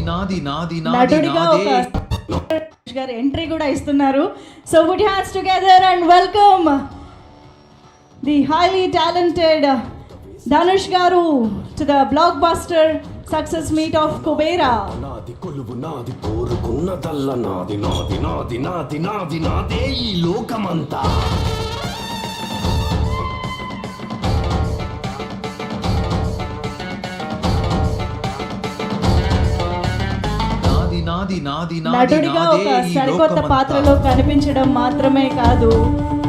నటుడిగా ఒక గారు ఎంట్రీ కూడా ఇస్తున్నారు. So put your hands together and welcome the highly talented Dhanush గారు to the blockbuster success meet of Kubera. నాది కొలువు నాది కోరుకున్నదల్ల నాది నాది నాది నాది నాది నాదే ఈ లోకమంతా. నటుడిగా ఒక సరికొత్త పాత్రలో కనిపించడం మాత్రమే కాదు,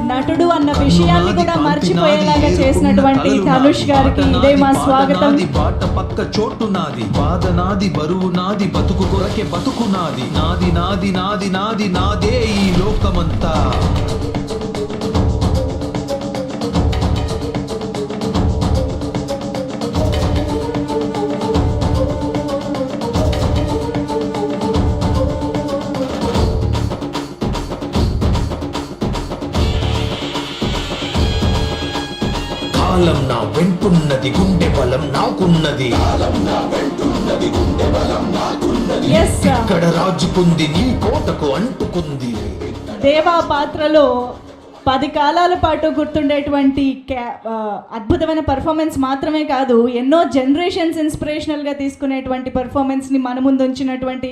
నటుడు అన్న విషయాన్ని కూడా మర్చిపోయేలాగా చేసినటువంటి ధనుష్ గారికి ఇదే మా స్వాగతం. బాట పక్క చోటు నాది, బాధ నాది, బరువు నాది, బతుకు కొరకే బతుకు నాది, నాది నాది నాది నాది నాదే ఈ లోకమంతా. కాలం నా వెంటున్నది, గుండె బలం నాకున్నది. ఇక్కడ రాజుకుంది, నీ కోటకు అంటుకుంది. దేవా పాత్రలో 10 కాలాల పాటు గుర్తుండేటువంటి అద్భుతమైన పర్ఫార్మెన్స్ మాత్రమే కాదు, ఎన్నో జనరేషన్స్ ఇన్స్పిరేషనల్గా తీసుకునేటువంటి పర్ఫార్మెన్స్ని మన ముందు ఉంచినటువంటి